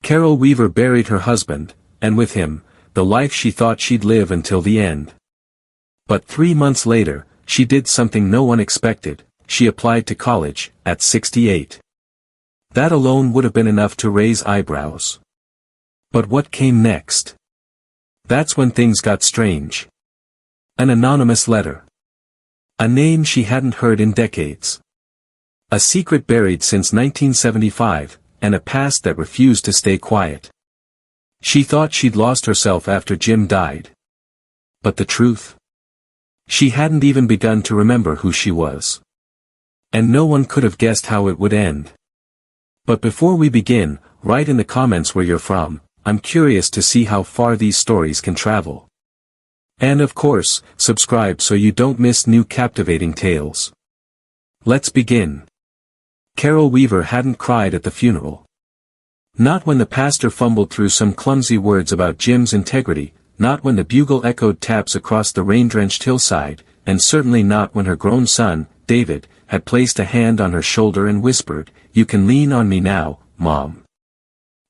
Carol Weaver buried her husband, and with him, the life she thought she'd live until the end. But 3 months later, she did something no one expected. She applied to college, at 68. That alone would have been enough to raise eyebrows. But what came next? That's when things got strange. An anonymous letter. A name she hadn't heard in decades. A secret buried since 1975, and a past that refused to stay quiet. She thought she'd lost herself after Jim died. But the truth? She hadn't even begun to remember who she was. And no one could have guessed how it would end. But before we begin, write in the comments where you're from. I'm curious to see how far these stories can travel. And of course, subscribe so you don't miss new captivating tales. Let's begin. Carol Weaver hadn't cried at the funeral. Not when the pastor fumbled through some clumsy words about Jim's integrity, not when the bugle echoed taps across the rain-drenched hillside, and certainly not when her grown son, David, had placed a hand on her shoulder and whispered, "You can lean on me now, Mom."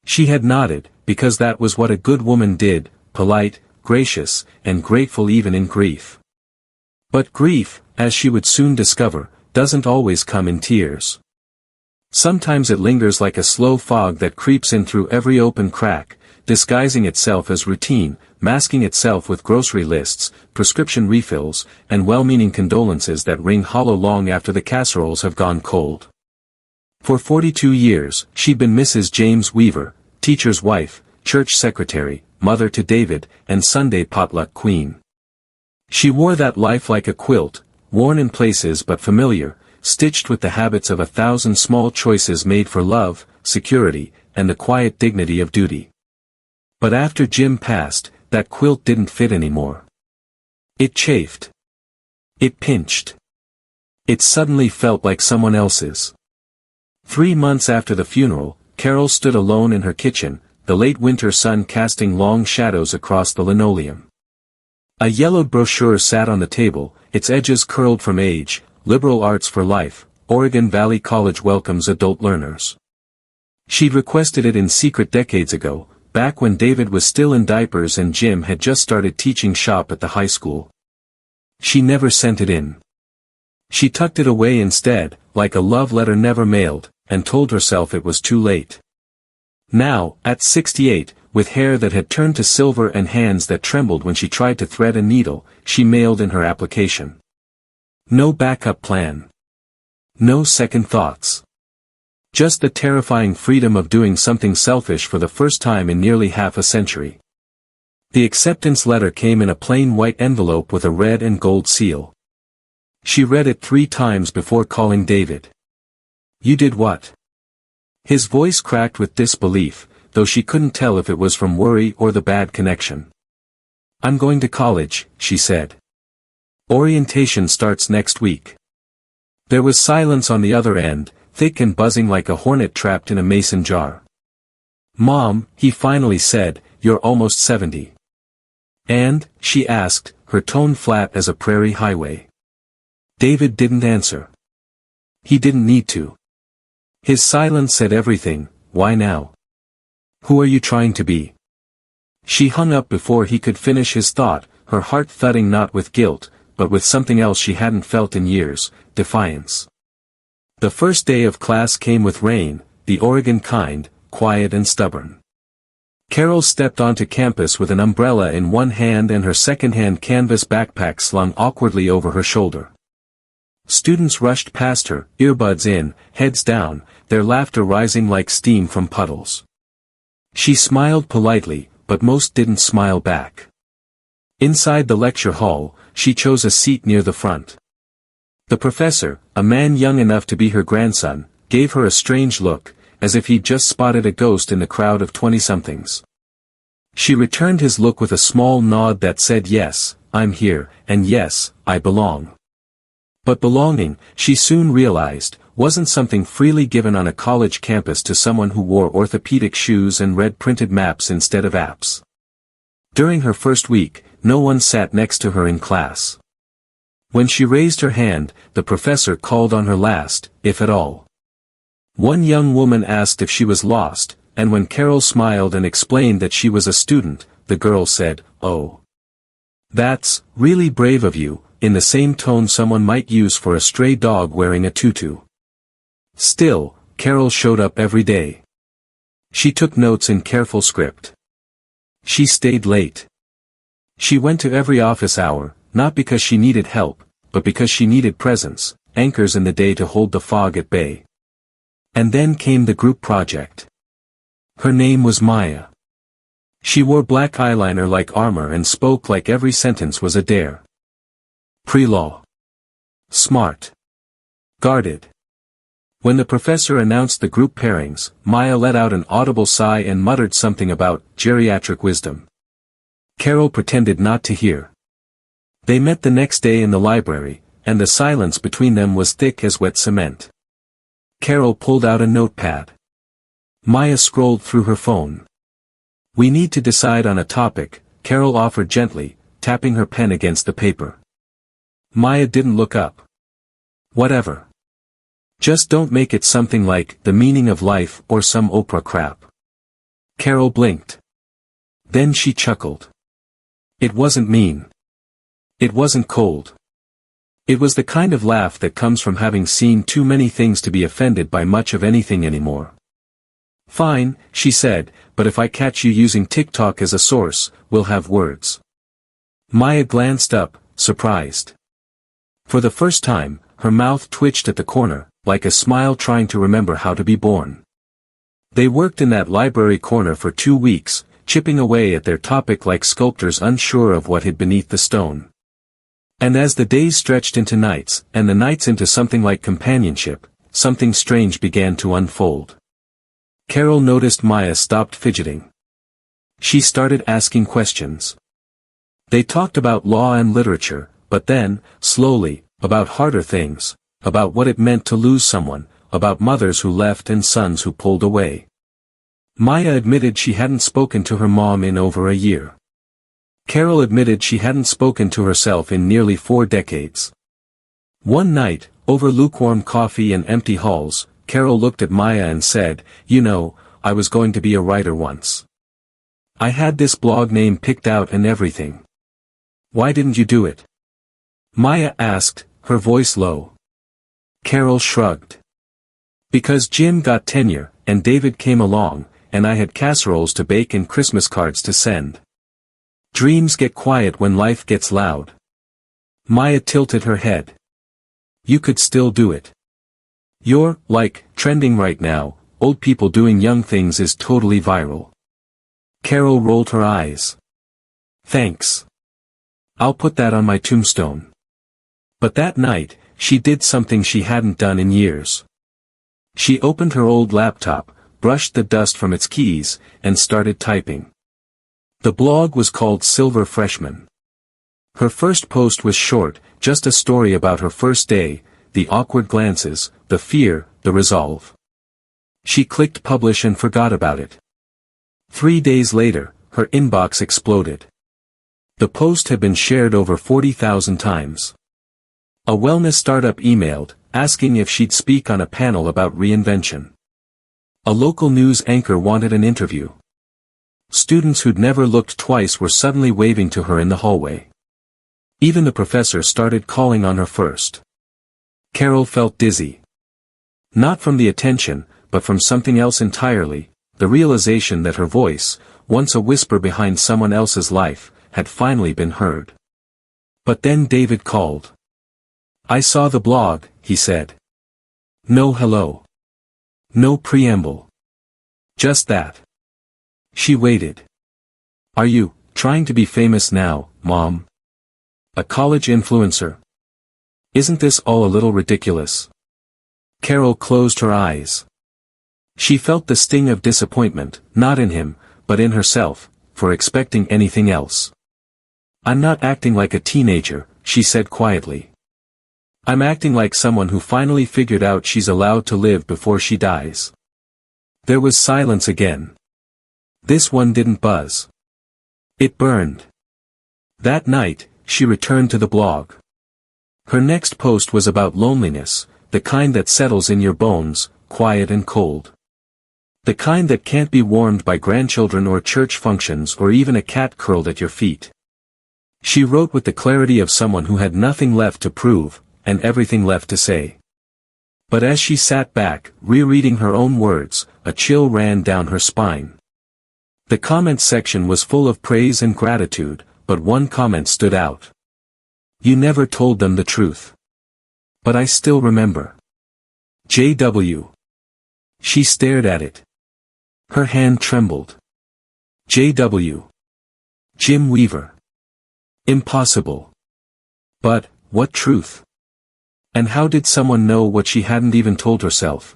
She had nodded, because that was what a good woman did, polite, gracious, and grateful even in grief. But grief, as she would soon discover, doesn't always come in tears. Sometimes it lingers like a slow fog that creeps in through every open crack, disguising itself as routine, masking itself with grocery lists, prescription refills, and well-meaning condolences that ring hollow long after the casseroles have gone cold. For 42 years, she'd been Mrs. James Weaver, teacher's wife, church secretary, mother to David, and Sunday potluck queen. She wore that life like a quilt, worn in places but familiar, stitched with the habits of 1,000 small choices made for love, security, and the quiet dignity of duty. But after Jim passed, that quilt didn't fit anymore. It chafed. It pinched. It suddenly felt like someone else's. 3 months after the funeral, Carol stood alone in her kitchen, the late winter sun casting long shadows across the linoleum. A yellowed brochure sat on the table, its edges curled from age, Liberal Arts for Life, Oregon Valley College welcomes adult learners. She'd requested it in secret decades ago, back when David was still in diapers and Jim had just started teaching shop at the high school. She never sent it in. She tucked it away instead, like a love letter never mailed, and told herself it was too late. Now, at 68, with hair that had turned to silver and hands that trembled when she tried to thread a needle, she mailed in her application. No backup plan. No second thoughts. Just the terrifying freedom of doing something selfish for the first time in nearly half a century. The acceptance letter came in a plain white envelope with a red and gold seal. She read it 3 times before calling David. "You did what?" His voice cracked with disbelief, though she couldn't tell if it was from worry or the bad connection. "I'm going to college," she said. "Orientation starts next week." There was silence on the other end, thick and buzzing like a hornet trapped in a mason jar. "Mom," he finally said, "you're almost 70. And?" she asked, her tone flat as a prairie highway. David didn't answer. He didn't need to. His silence said everything. Why now? Who are you trying to be? She hung up before he could finish his thought, her heart thudding not with guilt, but with something else she hadn't felt in years, defiance. The first day of class came with rain, the Oregon kind, quiet and stubborn. Carol stepped onto campus with an umbrella in one hand and her second-hand canvas backpack slung awkwardly over her shoulder. Students rushed past her, earbuds in, heads down, their laughter rising like steam from puddles. She smiled politely, but most didn't smile back. Inside the lecture hall, she chose a seat near the front. The professor, a man young enough to be her grandson, gave her a strange look, as if he'd just spotted a ghost in the crowd of 20-somethings. She returned his look with a small nod that said yes, I'm here, and yes, I belong. But belonging, she soon realized, wasn't something freely given on a college campus to someone who wore orthopedic shoes and read printed maps instead of apps. During her first week, no one sat next to her in class. When she raised her hand, the professor called on her last, if at all. One young woman asked if she was lost, and when Carol smiled and explained that she was a student, the girl said, "Oh. That's really brave of you," in the same tone someone might use for a stray dog wearing a tutu. Still, Carol showed up every day. She took notes in careful script. She stayed late. She went to every office hour, not because she needed help, but because she needed presence, anchors in the day to hold the fog at bay. And then came the group project. Her name was Maya. She wore black eyeliner like armor and spoke like every sentence was a dare. Pre-law. Smart. Guarded. When the professor announced the group pairings, Maya let out an audible sigh and muttered something about geriatric wisdom. Carol pretended not to hear. They met the next day in the library, and the silence between them was thick as wet cement. Carol pulled out a notepad. Maya scrolled through her phone. "We need to decide on a topic," Carol offered gently, tapping her pen against the paper. Maya didn't look up. "Whatever. Just don't make it something like the meaning of life or some Oprah crap." Carol blinked. Then she chuckled. It wasn't mean. It wasn't cold. It was the kind of laugh that comes from having seen too many things to be offended by much of anything anymore. "Fine," she said, "but if I catch you using TikTok as a source, we'll have words." Maya glanced up, surprised. For the first time, her mouth twitched at the corner, like a smile trying to remember how to be born. They worked in that library corner for 2 weeks, chipping away at their topic like sculptors unsure of what hid beneath the stone. And as the days stretched into nights, and the nights into something like companionship, something strange began to unfold. Carol noticed Maya stopped fidgeting. She started asking questions. They talked about law and literature, but then, slowly, about harder things, about what it meant to lose someone, about mothers who left and sons who pulled away. Maya admitted she hadn't spoken to her mom in over a year. Carol admitted she hadn't spoken to herself in nearly 4 decades. One night, over lukewarm coffee and empty halls, Carol looked at Maya and said, "You know, I was going to be a writer once. I had this blog name picked out and everything. Why didn't you do it?" Maya asked, her voice low. Carol shrugged. "Because Jim got tenure, and David came along, and I had casseroles to bake and Christmas cards to send. Dreams get quiet when life gets loud." Maya tilted her head. "You could still do it. You're, like, trending right now, old people doing young things is totally viral." Carol rolled her eyes. "Thanks. I'll put that on my tombstone." But that night, she did something she hadn't done in years. She opened her old laptop, brushed the dust from its keys, and started typing. The blog was called Silver Freshman. Her first post was short, just a story about her first day, the awkward glances, the fear, the resolve. She clicked publish and forgot about it. 3 days later, her inbox exploded. The post had been shared over 40,000 times. A wellness startup emailed, asking if she'd speak on a panel about reinvention. A local news anchor wanted an interview. Students who'd never looked twice were suddenly waving to her in the hallway. Even the professor started calling on her first. Carol felt dizzy. Not from the attention, but from something else entirely, the realization that her voice, once a whisper behind someone else's life, had finally been heard. But then David called. "I saw the blog," he said. No hello. No preamble. Just that. She waited. "Are you trying to be famous now, Mom? A college influencer? Isn't this all a little ridiculous?" Carol closed her eyes. She felt the sting of disappointment, not in him, but in herself, for expecting anything else. "I'm not acting like a teenager," she said quietly. "I'm acting like someone who finally figured out she's allowed to live before she dies." There was silence again. This one didn't buzz. It burned. That night, she returned to the blog. Her next post was about loneliness, the kind that settles in your bones, quiet and cold. The kind that can't be warmed by grandchildren or church functions or even a cat curled at your feet. She wrote with the clarity of someone who had nothing left to prove, and everything left to say. But as she sat back, rereading her own words, a chill ran down her spine. The comment section was full of praise and gratitude, but one comment stood out. "You never told them the truth. But I still remember. JW." She stared at it. Her hand trembled. JW. Jim Weaver. Impossible. But, what truth? And how did someone know what she hadn't even told herself?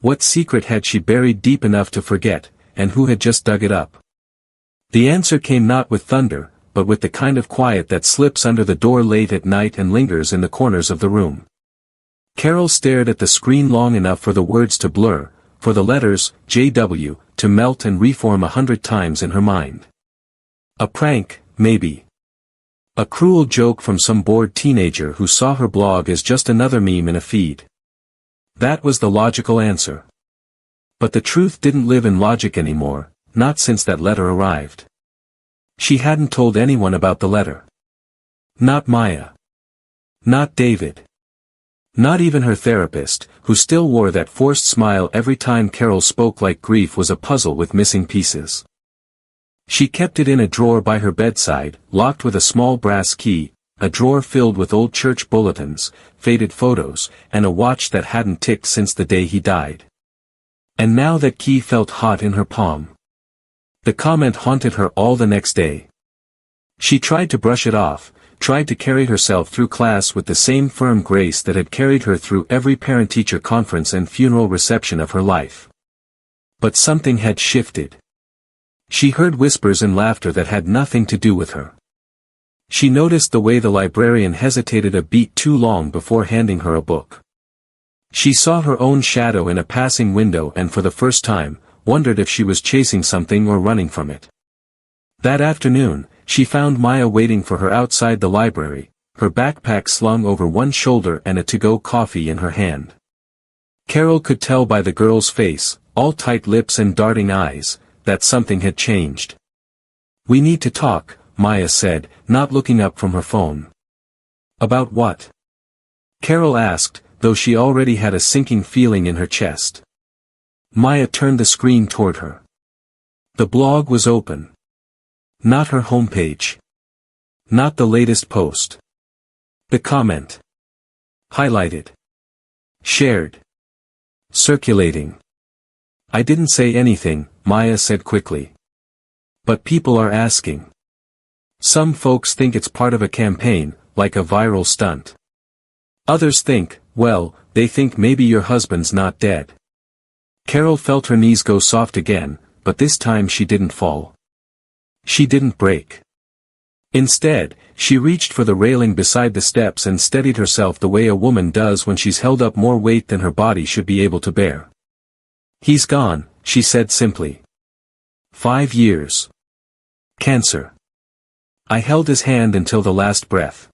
What secret had she buried deep enough to forget, and who had just dug it up? The answer came not with thunder, but with the kind of quiet that slips under the door late at night and lingers in the corners of the room. Carol stared at the screen long enough for the words to blur, for the letters, JW, to melt and reform 100 times in her mind. A prank, maybe. A cruel joke from some bored teenager who saw her blog as just another meme in a feed. That was the logical answer. But the truth didn't live in logic anymore, not since that letter arrived. She hadn't told anyone about the letter. Not Maya. Not David. Not even her therapist, who still wore that forced smile every time Carol spoke, like grief was a puzzle with missing pieces. She kept it in a drawer by her bedside, locked with a small brass key, a drawer filled with old church bulletins, faded photos, and a watch that hadn't ticked since the day he died. And now that key felt hot in her palm. The comment haunted her all the next day. She tried to brush it off, tried to carry herself through class with the same firm grace that had carried her through every parent-teacher conference and funeral reception of her life. But something had shifted. She heard whispers and laughter that had nothing to do with her. She noticed the way the librarian hesitated a beat too long before handing her a book. She saw her own shadow in a passing window and for the first time, wondered if she was chasing something or running from it. That afternoon, she found Maya waiting for her outside the library, her backpack slung over one shoulder and a to-go coffee in her hand. Carol could tell by the girl's face, all tight lips and darting eyes, that something had changed. "We need to talk," Maya said, not looking up from her phone. "About what?" Carol asked, though she already had a sinking feeling in her chest. Maya turned the screen toward her. The blog was open. Not her homepage. Not the latest post. The comment. Highlighted. Shared. Circulating. "I didn't say anything," Maya said quickly. "But people are asking. Some folks think it's part of a campaign, like a viral stunt. Others think, well, they think maybe your husband's not dead." Carol felt her knees go soft again, but this time she didn't fall. She didn't break. Instead, she reached for the railing beside the steps and steadied herself the way a woman does when she's held up more weight than her body should be able to bear. "He's gone," she said simply. 5 years. Cancer. I held his hand until the last breath.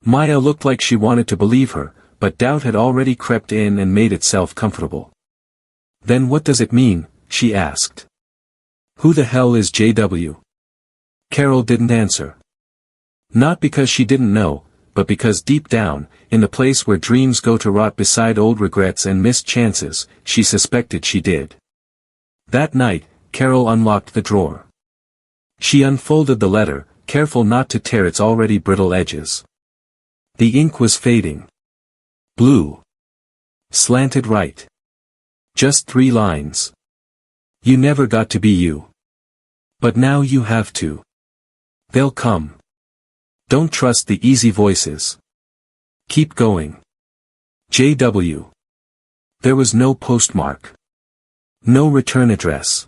Maya looked like she wanted to believe her, but doubt had already crept in and made itself comfortable. "Then what does it mean?" she asked. "Who the hell is JW?" Carol didn't answer. Not because she didn't know, but because deep down, in the place where dreams go to rot beside old regrets and missed chances, she suspected she did. That night, Carol unlocked the drawer. She unfolded the letter, careful not to tear its already brittle edges. The ink was fading. Blue. Slanted right. Just 3 lines. "You never got to be you. But now you have to. They'll come. Don't trust the easy voices. Keep going. JW." There was no postmark. No return address.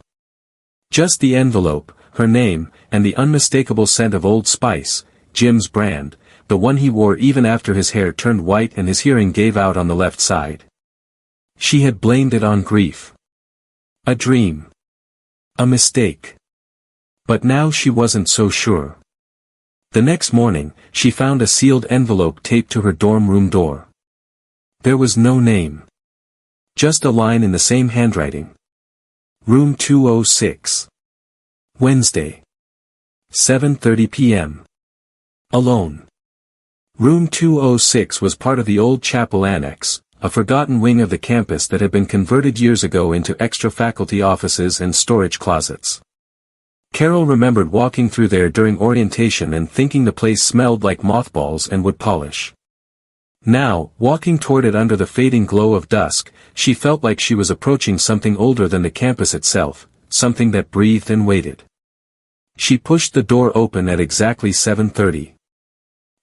Just the envelope, her name, and the unmistakable scent of Old Spice, Jim's brand, the one he wore even after his hair turned white and his hearing gave out on the left side. She had blamed it on grief. A dream. A mistake. But now she wasn't so sure. The next morning, she found a sealed envelope taped to her dorm room door. There was no name. Just a line in the same handwriting. Room 206. Wednesday. 7:30 p.m. Alone. Room 206 was part of the old chapel annex, a forgotten wing of the campus that had been converted years ago into extra faculty offices and storage closets. Carol remembered walking through there during orientation and thinking the place smelled like mothballs and wood polish. Now, walking toward it under the fading glow of dusk, she felt like she was approaching something older than the campus itself, something that breathed and waited. She pushed the door open at exactly 7:30.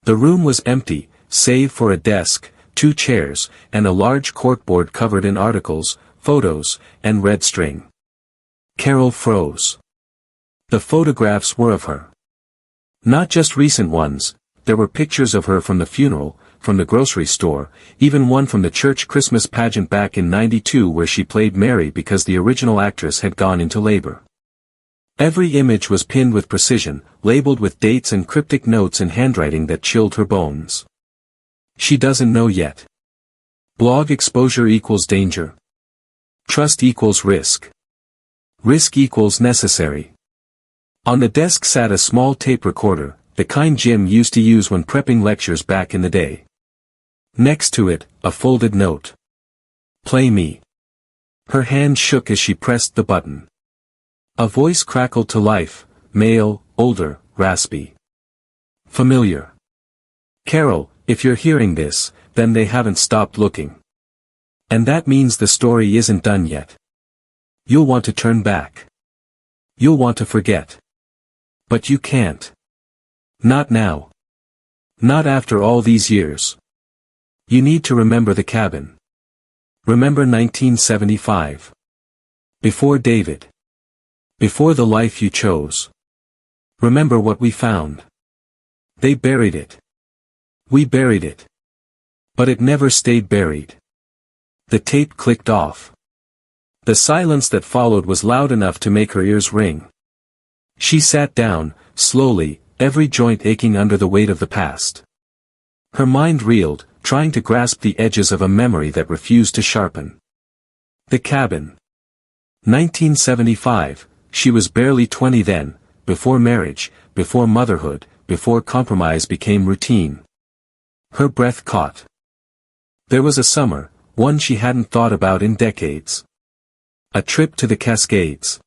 The room was empty, save for a desk, 2 chairs, and a large corkboard covered in articles, photos, and red string. Carol froze. The photographs were of her. Not just recent ones, there were pictures of her from the funeral, from the grocery store, even one from the church Christmas pageant back in '92 where she played Mary because the original actress had gone into labor. Every image was pinned with precision, labeled with dates and cryptic notes in handwriting that chilled her bones. She doesn't know yet. Blog exposure equals danger. Trust equals risk. Risk equals necessary. On the desk sat a small tape recorder, the kind Jim used to use when prepping lectures back in the day. Next to it, a folded note. Play me. Her hand shook as she pressed the button. A voice crackled to life, male, older, raspy. Familiar. Carol, if you're hearing this, then they haven't stopped looking. And that means the story isn't done yet. You'll want to turn back. You'll want to forget. But you can't. Not now. Not after all these years. You need to remember the cabin. Remember 1975. Before David. Before the life you chose. Remember what we found. They buried it. We buried it. But it never stayed buried. The tape clicked off. The silence that followed was loud enough to make her ears ring. She sat down, slowly, every joint aching under the weight of the past. Her mind reeled, trying to grasp the edges of a memory that refused to sharpen. The cabin. 1975, she was barely 20 then, before marriage, before motherhood, before compromise became routine. Her breath caught. There was a summer, one she hadn't thought about in decades. A trip to the Cascades.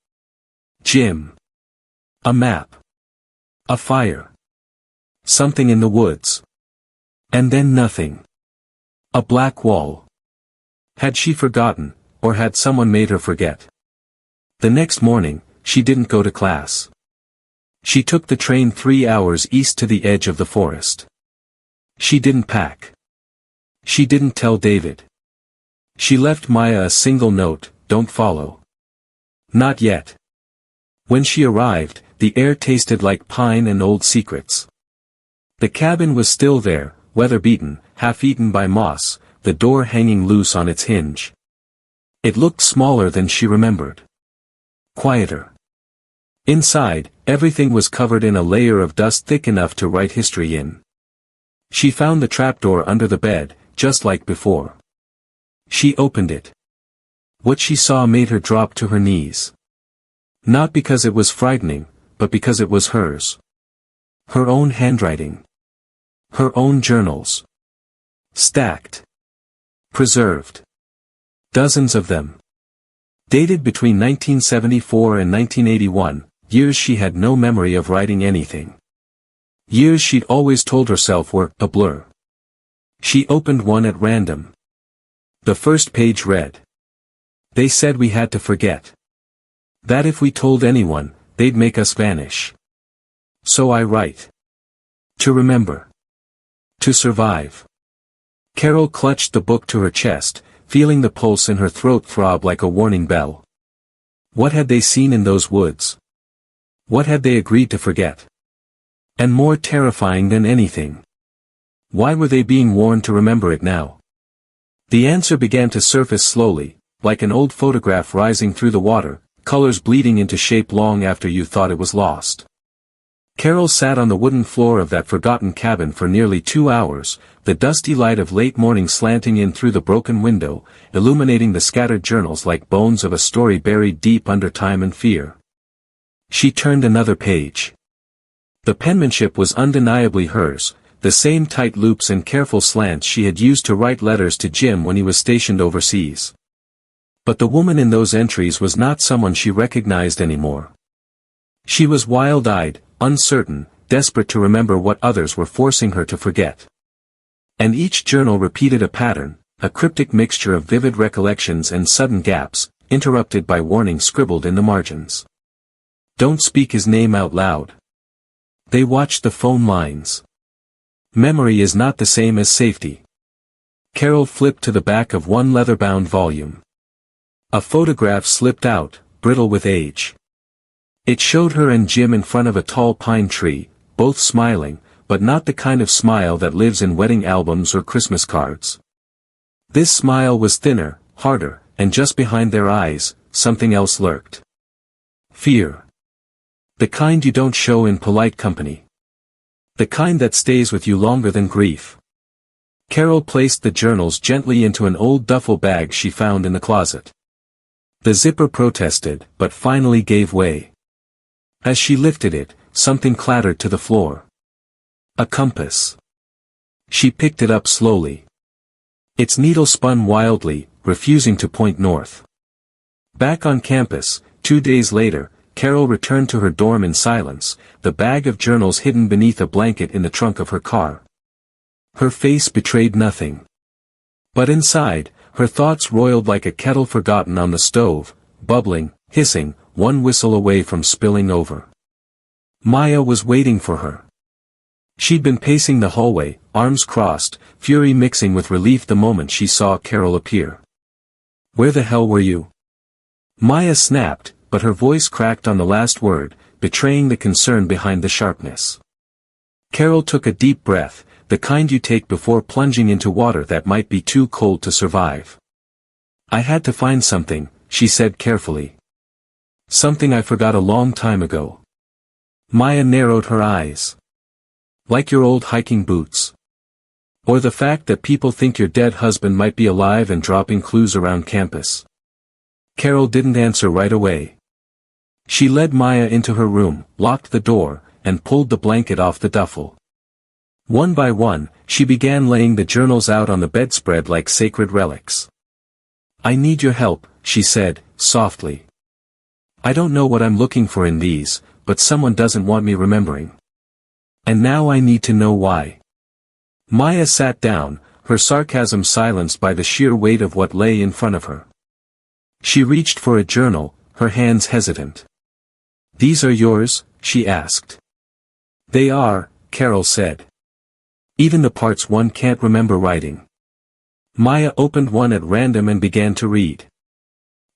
Jim. A map. A fire. Something in the woods. And then nothing. A black wall. Had she forgotten, or had someone made her forget? The next morning, she didn't go to class. She took the train 3 hours east to the edge of the forest. She didn't pack. She didn't tell David. She left Maya a single note, "Don't follow." Not yet. When she arrived, the air tasted like pine and old secrets. The cabin was still there, weather-beaten, half-eaten by moss, the door hanging loose on its hinge. It looked smaller than she remembered. Quieter. Inside, everything was covered in a layer of dust thick enough to write history in. She found the trapdoor under the bed, just like before. She opened it. What she saw made her drop to her knees. Not because it was frightening, but because it was hers. Her own handwriting. Her own journals. Stacked. Preserved. Dozens of them. Dated between 1974 and 1981, years she had no memory of writing anything. Years she'd always told herself were a blur. She opened one at random. The first page read. They said we had to forget. That if we told anyone, they'd make us vanish. So I write. To remember. To survive. Carol clutched the book to her chest, feeling the pulse in her throat throb like a warning bell. What had they seen in those woods? What had they agreed to forget? And more terrifying than anything. Why were they being warned to remember it now? The answer began to surface slowly, like an old photograph rising through the water, colors bleeding into shape long after you thought it was lost. Carol sat on the wooden floor of that forgotten cabin for nearly 2 hours, the dusty light of late morning slanting in through the broken window, illuminating the scattered journals like bones of a story buried deep under time and fear. She turned another page. The penmanship was undeniably hers, the same tight loops and careful slants she had used to write letters to Jim when he was stationed overseas. But the woman in those entries was not someone she recognized anymore. She was wild-eyed, uncertain, desperate to remember what others were forcing her to forget. And each journal repeated a pattern, a cryptic mixture of vivid recollections and sudden gaps, interrupted by warnings scribbled in the margins. Don't speak his name out loud. They watched the phone lines. Memory is not the same as safety. Carol flipped to the back of one leather-bound volume. A photograph slipped out, brittle with age. It showed her and Jim in front of a tall pine tree, both smiling, but not the kind of smile that lives in wedding albums or Christmas cards. This smile was thinner, harder, and just behind their eyes, something else lurked. Fear. The kind you don't show in polite company. The kind that stays with you longer than grief. Carol placed the journals gently into an old duffel bag she found in the closet. The zipper protested, but finally gave way. As she lifted it, something clattered to the floor. A compass. She picked it up slowly. Its needle spun wildly, refusing to point north. Back on campus, 2 days later, Carol returned to her dorm in silence, the bag of journals hidden beneath a blanket in the trunk of her car. Her face betrayed nothing. But inside, her thoughts roiled like a kettle forgotten on the stove, bubbling, hissing, one whistle away from spilling over. Maya was waiting for her. She'd been pacing the hallway, arms crossed, fury mixing with relief the moment she saw Carol appear. "Where the hell were you?" Maya snapped, but her voice cracked on the last word, betraying the concern behind the sharpness. Carol took a deep breath, the kind you take before plunging into water that might be too cold to survive. "I had to find something," she said carefully. "Something I forgot a long time ago." Maya narrowed her eyes. "Like your old hiking boots? Or the fact that people think your dead husband might be alive and dropping clues around campus?" Carol didn't answer right away. She led Maya into her room, locked the door, and pulled the blanket off the duffel. One by one, she began laying the journals out on the bedspread like sacred relics. "I need your help," she said, softly. "I don't know what I'm looking for in these, but someone doesn't want me remembering. And now I need to know why." Maya sat down, her sarcasm silenced by the sheer weight of what lay in front of her. She reached for a journal, her hands hesitant. "These are yours?" she asked. "They are," Carol said. "Even the parts one can't remember writing." Maya opened one at random and began to read.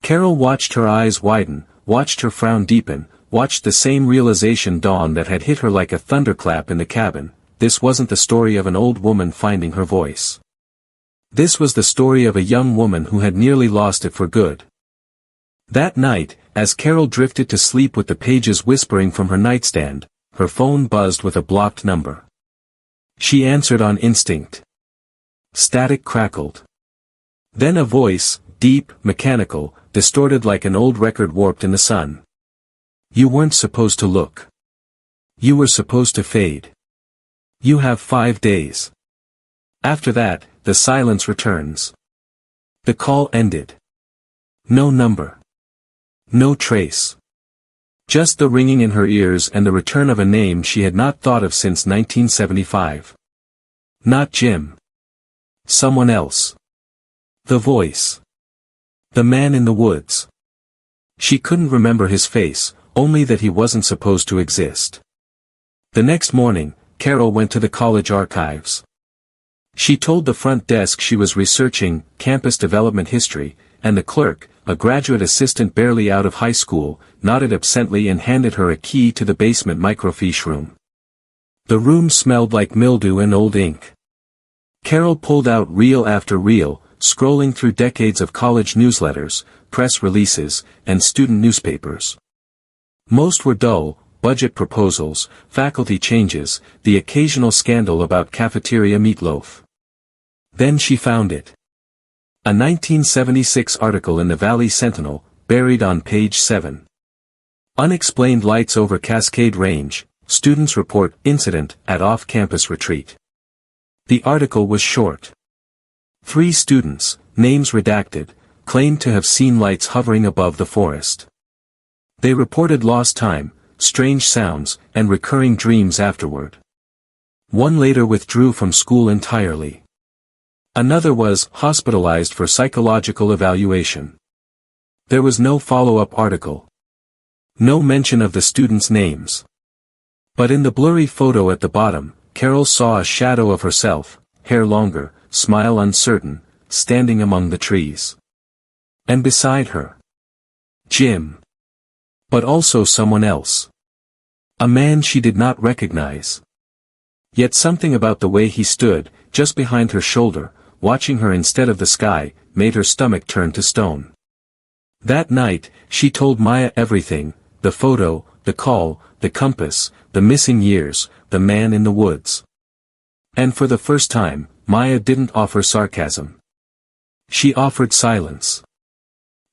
Carol watched her eyes widen, watched her frown deepen, watched the same realization dawn that had hit her like a thunderclap in the cabin. This wasn't the story of an old woman finding her voice. This was the story of a young woman who had nearly lost it for good. That night, as Carol drifted to sleep with the pages whispering from her nightstand, her phone buzzed with a blocked number. She answered on instinct. Static crackled. Then a voice, deep, mechanical, distorted like an old record warped in the sun. "You weren't supposed to look. You were supposed to fade. You have 5 days." After that, the silence returns. The call ended. No number. No trace. Just the ringing in her ears and the return of a name she had not thought of since 1975. Not Jim. Someone else. The voice. The man in the woods. She couldn't remember his face, only that he wasn't supposed to exist. The next morning, Carol went to the college archives. She told the front desk she was researching campus development history, and the clerk, a graduate assistant barely out of high school, nodded absently and handed her a key to the basement microfiche room. The room smelled like mildew and old ink. Carol pulled out reel after reel, scrolling through decades of college newsletters, press releases, and student newspapers. Most were dull, budget proposals, faculty changes, the occasional scandal about cafeteria meatloaf. Then she found it. A 1976 article in the Valley Sentinel, buried on page 7. Unexplained lights over Cascade Range, students report incident at off-campus retreat. The article was short. 3 students, names redacted, claimed to have seen lights hovering above the forest. They reported lost time, strange sounds, and recurring dreams afterward. One later withdrew from school entirely. Another was hospitalized for psychological evaluation. There was no follow-up article. No mention of the students' names. But in the blurry photo at the bottom, Carol saw a shadow of herself, hair longer, smile uncertain, standing among the trees. And beside her, Jim. But also someone else. A man she did not recognize. Yet something about the way he stood, just behind her shoulder, watching her instead of the sky, made her stomach turn to stone. That night, she told Maya everything, the photo, the call, the compass, the missing years, the man in the woods. And for the first time, Maya didn't offer sarcasm. She offered silence.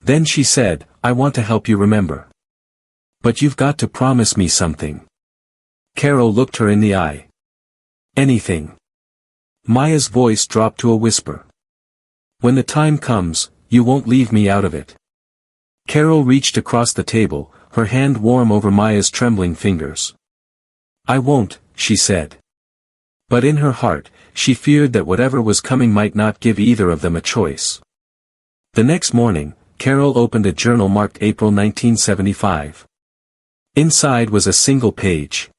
Then she said, "I want to help you remember. But you've got to promise me something." Carol looked her in the eye. "Anything." Maya's voice dropped to a whisper. "When the time comes, you won't leave me out of it." Carol reached across the table, her hand warm over Maya's trembling fingers. "I won't," she said. But in her heart, she feared that whatever was coming might not give either of them a choice. The next morning, Carol opened a journal marked April 1975. Inside was a single page.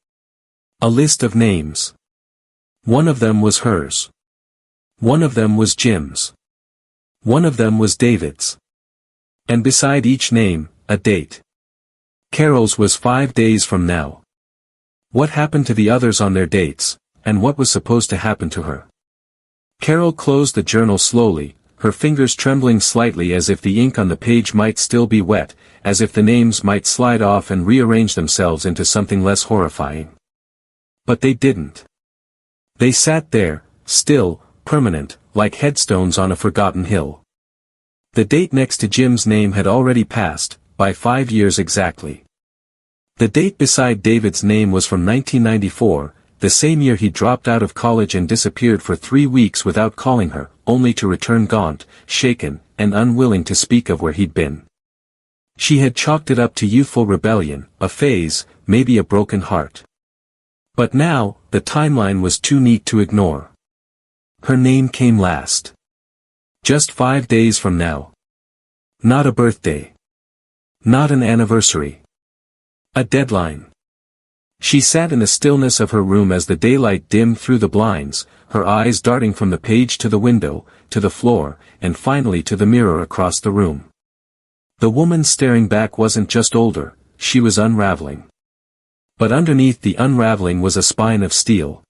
A list of names. One of them was hers. One of them was Jim's. One of them was David's. And beside each name, a date. Carol's was 5 days from now. What happened to the others on their dates, and what was supposed to happen to her? Carol closed the journal slowly, her fingers trembling slightly as if the ink on the page might still be wet, as if the names might slide off and rearrange themselves into something less horrifying. But they didn't. They sat there, still, permanent, like headstones on a forgotten hill. The date next to Jim's name had already passed, by 5 years exactly. The date beside David's name was from 1994, the same year he dropped out of college and disappeared for 3 weeks without calling her, only to return gaunt, shaken, and unwilling to speak of where he'd been. She had chalked it up to youthful rebellion, a phase, maybe a broken heart. But now, the timeline was too neat to ignore. Her name came last. Just 5 days from now. Not a birthday. Not an anniversary. A deadline. She sat in the stillness of her room as the daylight dimmed through the blinds, her eyes darting from the page to the window, to the floor, and finally to the mirror across the room. The woman staring back wasn't just older, she was unraveling. But underneath the unraveling was a spine of steel.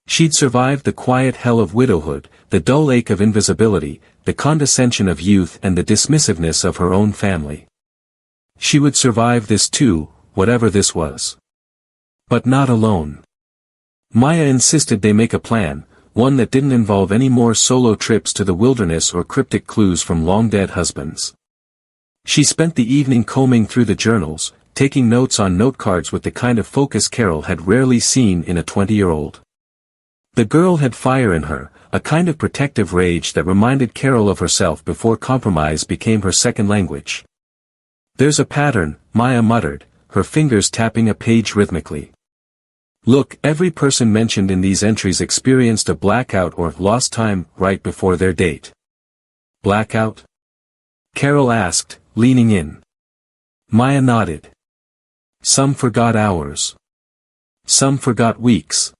She'd survived the quiet hell of widowhood, the dull ache of invisibility, the condescension of youth and the dismissiveness of her own family. She would survive this too, whatever this was. But not alone. Maya insisted they make a plan, one that didn't involve any more solo trips to the wilderness or cryptic clues from long-dead husbands. She spent the evening combing through the journals, taking notes on note cards with the kind of focus Carol had rarely seen in a 20-year-old. The girl had fire in her, a kind of protective rage that reminded Carol of herself before compromise became her second language. "There's a pattern," Maya muttered, her fingers tapping a page rhythmically. "Look, every person mentioned in these entries experienced a blackout or lost time right before their date." "Blackout?" Carol asked, leaning in. Maya nodded. "Some forgot hours. Some forgot weeks.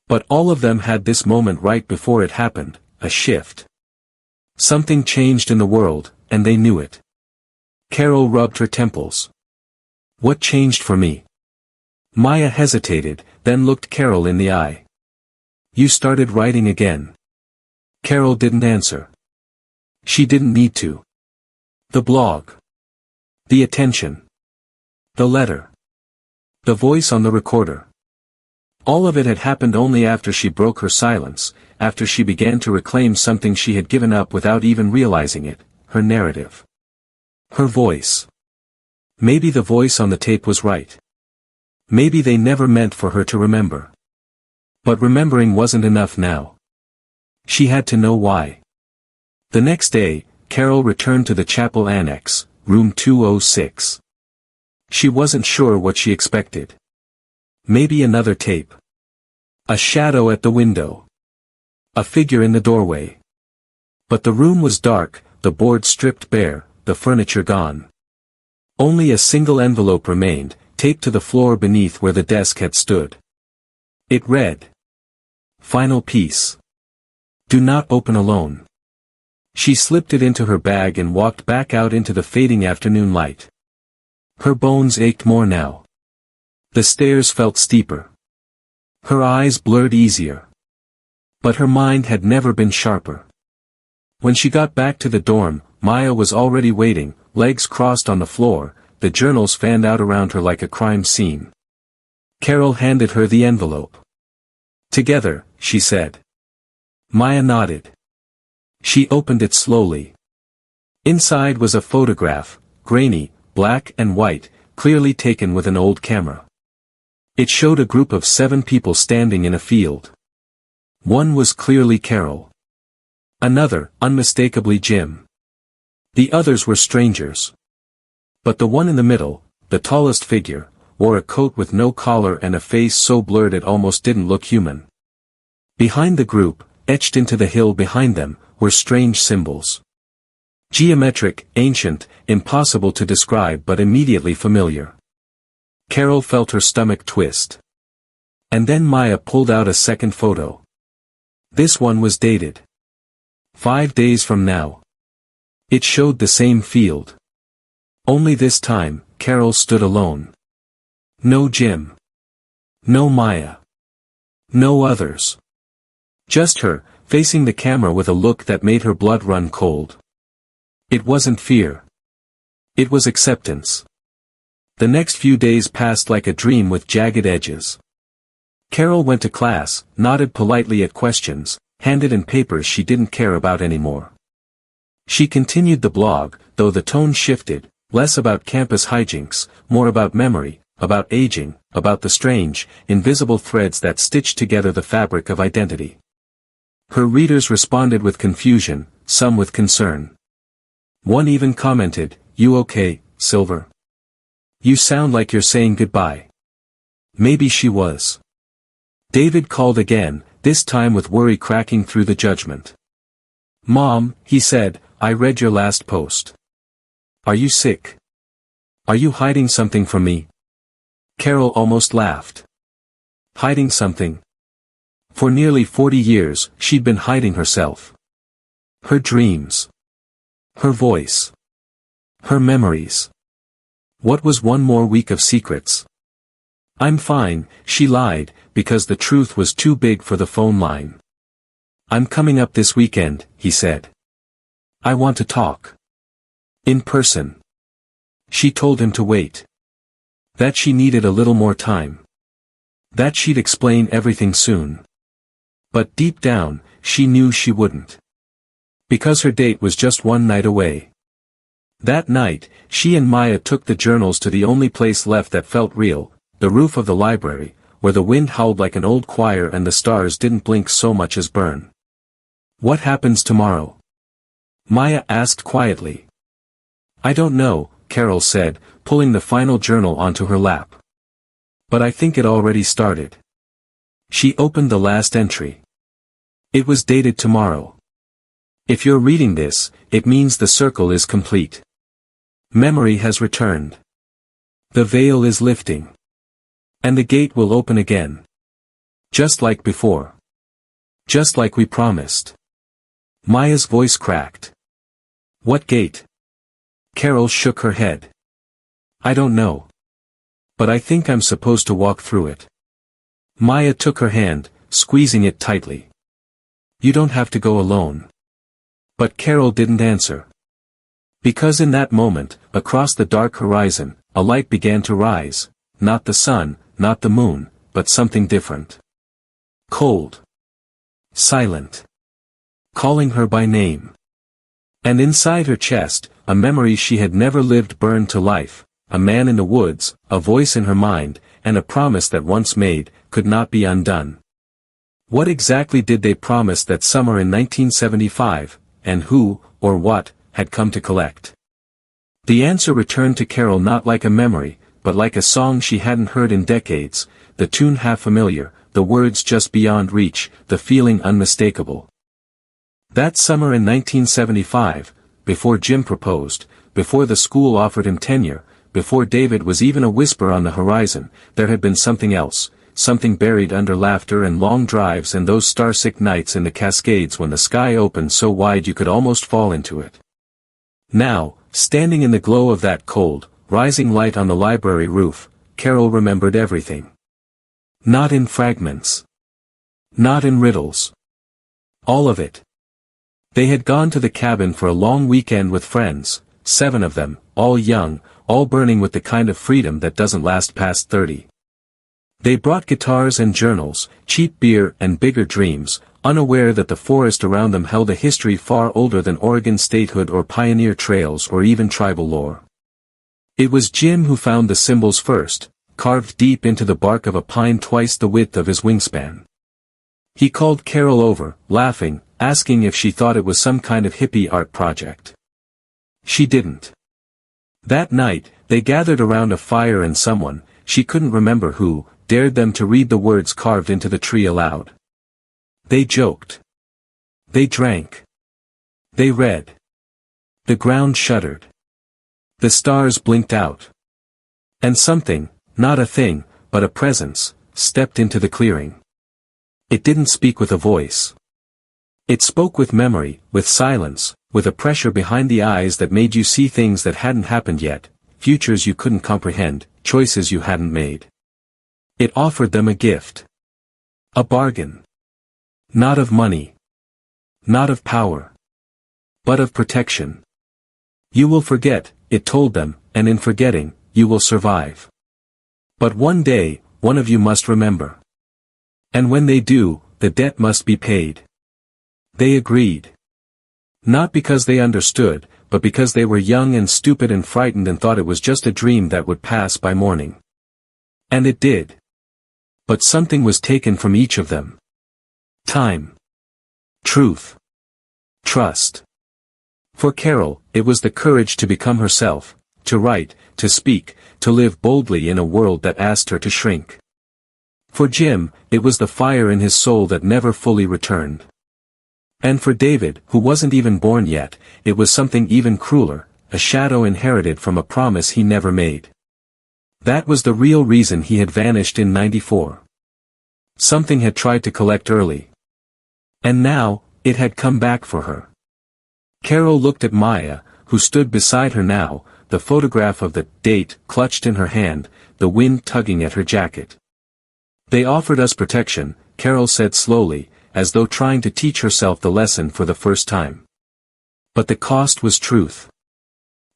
But all of them had this moment right before it happened, a shift. Something changed in the world, and they knew it." Carol rubbed her temples. "What changed for me?" Maya hesitated, then looked Carol in the eye. "You started writing again." Carol didn't answer. She didn't need to. The blog. The attention. The letter. The voice on the recorder. All of it had happened only after she broke her silence, after she began to reclaim something she had given up without even realizing it, her narrative. Her voice. Maybe the voice on the tape was right. Maybe they never meant for her to remember. But remembering wasn't enough now. She had to know why. The next day, Carol returned to the chapel annex, room 206. She wasn't sure what she expected. Maybe another tape. A shadow at the window. A figure in the doorway. But the room was dark, the board stripped bare, the furniture gone. Only a single envelope remained, taped to the floor beneath where the desk had stood. It read. Final piece. Do not open alone. She slipped it into her bag and walked back out into the fading afternoon light. Her bones ached more now. The stairs felt steeper. Her eyes blurred easier. But her mind had never been sharper. When she got back to the dorm, Maya was already waiting, legs crossed on the floor, the journals fanned out around her like a crime scene. Carol handed her the envelope. Together, she said. Maya nodded. She opened it slowly. Inside was a photograph, grainy, black and white, clearly taken with an old camera. It showed a group of 7 people standing in a field. One was clearly Carol. Another, unmistakably Jim. The others were strangers. But the one in the middle, the tallest figure, wore a coat with no collar and a face so blurred it almost didn't look human. Behind the group, etched into the hill behind them, were strange symbols. Geometric, ancient, impossible to describe but immediately familiar. Carol felt her stomach twist. And then Maya pulled out a second photo. This one was dated. 5 days from now. It showed the same field. Only this time, Carol stood alone. No Jim. No Maya. No others. Just her, facing the camera with a look that made her blood run cold. It wasn't fear. It was acceptance. The next few days passed like a dream with jagged edges. Carol went to class, nodded politely at questions, handed in papers she didn't care about anymore. She continued the blog, though the tone shifted, less about campus hijinks, more about memory, about aging, about the strange, invisible threads that stitched together the fabric of identity. Her readers responded with confusion, some with concern. One even commented, "You okay, Silver? You sound like you're saying goodbye." Maybe she was. David called again, this time with worry cracking through the judgment. "Mom," he said, "I read your last post. Are you sick? Are you hiding something from me?" Carol almost laughed. Hiding something? For nearly 40 years, she'd been hiding herself. Her dreams. Her voice. Her memories. What was one more week of secrets? "I'm fine," she lied, because the truth was too big for the phone line. "I'm coming up this weekend," he said. "I want to talk. In person." She told him to wait. That she needed a little more time. That she'd explain everything soon. But deep down, she knew she wouldn't. Because her date was just one night away. That night, she and Maya took the journals to the only place left that felt real, the roof of the library, where the wind howled like an old choir and the stars didn't blink so much as burn. "What happens tomorrow?" Maya asked quietly. "I don't know," Carol said, pulling the final journal onto her lap. "But I think it already started." She opened the last entry. It was dated tomorrow. If you're reading this, it means the circle is complete. Memory has returned. The veil is lifting. And the gate will open again. Just like before. Just like we promised. Maya's voice cracked. "What gate?" Carol shook her head. "I don't know. But I think I'm supposed to walk through it." Maya took her hand, squeezing it tightly. "You don't have to go alone." But Carol didn't answer. Because in that moment, across the dark horizon, a light began to rise, not the sun, not the moon, but something different. Cold. Silent. Calling her by name. And inside her chest, a memory she had never lived burned to life, a man in the woods, a voice in her mind, and a promise that once made, could not be undone. What exactly did they promise that summer in 1975, and who, or what, had come to collect? The answer returned to Carol not like a memory, but like a song she hadn't heard in decades, the tune half familiar, the words just beyond reach, the feeling unmistakable. That summer in 1975, before Jim proposed, before the school offered him tenure, before David was even a whisper on the horizon, there had been something else, something buried under laughter and long drives and those starsick nights in the Cascades when the sky opened so wide you could almost fall into it. Now, standing in the glow of that cold, rising light on the library roof, Carol remembered everything. Not in fragments. Not in riddles. All of it. They had gone to the cabin for a long weekend with friends, 7 of them, all young, all burning with the kind of freedom that doesn't last past 30. They brought guitars and journals, cheap beer and bigger dreams, unaware that the forest around them held a history far older than Oregon statehood or pioneer trails or even tribal lore. It was Jim who found the symbols first, carved deep into the bark of a pine twice the width of his wingspan. He called Carol over, laughing, asking if she thought it was some kind of hippie art project. She didn't. That night, they gathered around a fire and someone, she couldn't remember who, dared them to read the words carved into the tree aloud. They joked. They drank. They read. The ground shuddered. The stars blinked out. And something, not a thing, but a presence, stepped into the clearing. It didn't speak with a voice. It spoke with memory, with silence, with a pressure behind the eyes that made you see things that hadn't happened yet, futures you couldn't comprehend, choices you hadn't made. It offered them a gift. A bargain. Not of money. Not of power. But of protection. You will forget, it told them, and in forgetting, you will survive. But one day, one of you must remember. And when they do, the debt must be paid. They agreed. Not because they understood, but because they were young and stupid and frightened and thought it was just a dream that would pass by morning. And it did. But something was taken from each of them. Time. Truth. Trust. For Carol, it was the courage to become herself, to write, to speak, to live boldly in a world that asked her to shrink. For Jim, it was the fire in his soul that never fully returned. And for David, who wasn't even born yet, it was something even crueler, a shadow inherited from a promise he never made. That was the real reason he had vanished in '94. Something had tried to collect early. And now, it had come back for her. Carol looked at Maya, who stood beside her now, the photograph of the date clutched in her hand, the wind tugging at her jacket. They offered us protection, Carol said slowly, as though trying to teach herself the lesson for the first time. But the cost was truth.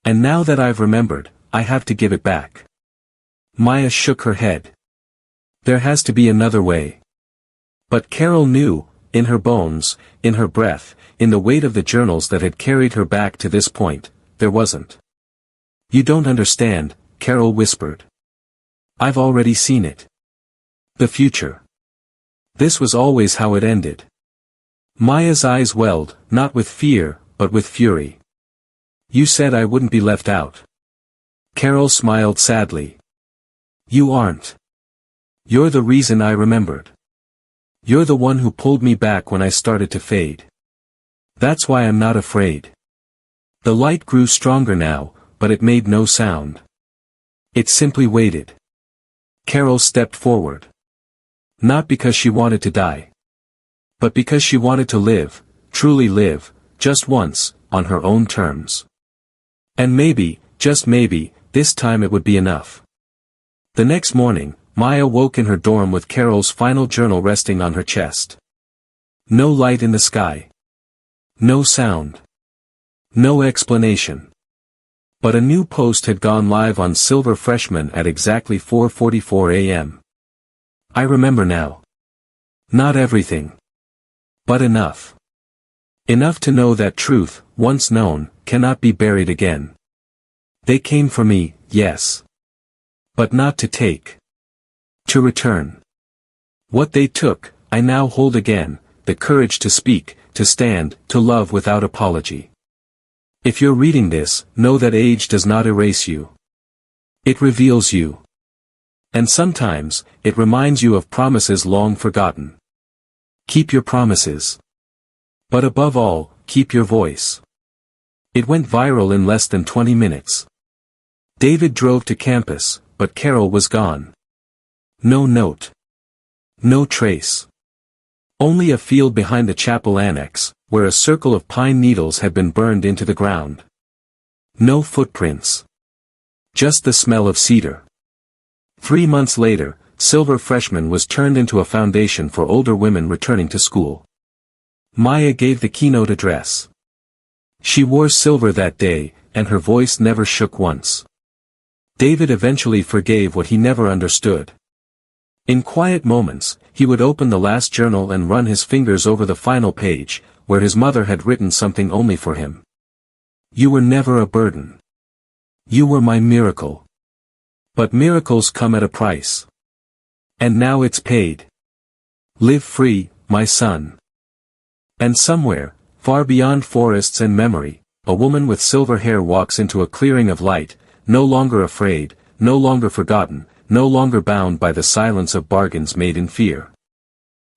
And now that I've remembered, I have to give it back. Maya shook her head. There has to be another way. But Carol knew, in her bones, in her breath, in the weight of the journals that had carried her back to this point, there wasn't. You don't understand, Carol whispered. I've already seen it. The future. This was always how it ended. Maya's eyes welled, not with fear, but with fury. You said I wouldn't be left out. Carol smiled sadly. You aren't. You're the reason I remembered. You're the one who pulled me back when I started to fade. That's why I'm not afraid. The light grew stronger now, but it made no sound. It simply waited. Carol stepped forward. Not because she wanted to die. But because she wanted to live, truly live, just once, on her own terms. And maybe, just maybe, this time it would be enough. The next morning, Maya woke in her dorm with Carol's final journal resting on her chest. No light in the sky. No sound. No explanation. But a new post had gone live on Silver Freshman at exactly 4:44 a.m. I remember now. Not everything. But enough. Enough to know that truth, once known, cannot be buried again. They came for me, yes. But not to take. To return. What they took, I now hold again, the courage to speak, to stand, to love without apology. If you're reading this, know that age does not erase you. It reveals you. And sometimes, it reminds you of promises long forgotten. Keep your promises. But above all, keep your voice. It went viral in less than 20 minutes. David drove to campus, but Carol was gone. No note. No trace. Only a field behind the chapel annex, where a circle of pine needles had been burned into the ground. No footprints. Just the smell of cedar. 3 months later, Silver Freshman was turned into a foundation for older women returning to school. Maya gave the keynote address. She wore silver that day, and her voice never shook once. David eventually forgave what he never understood. In quiet moments, he would open the last journal and run his fingers over the final page, where his mother had written something only for him. You were never a burden. You were my miracle. But miracles come at a price. And now it's paid. Live free, my son. And somewhere, far beyond forests and memory, a woman with silver hair walks into a clearing of light, no longer afraid, no longer forgotten, no longer bound by the silence of bargains made in fear.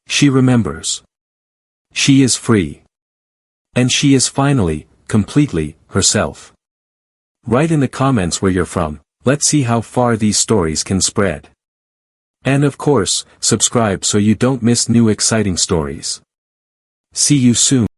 She remembers. She is free. And she is finally, completely, herself. Write in the comments where you're from, let's see how far these stories can spread. And of course, subscribe so you don't miss new exciting stories. See you soon.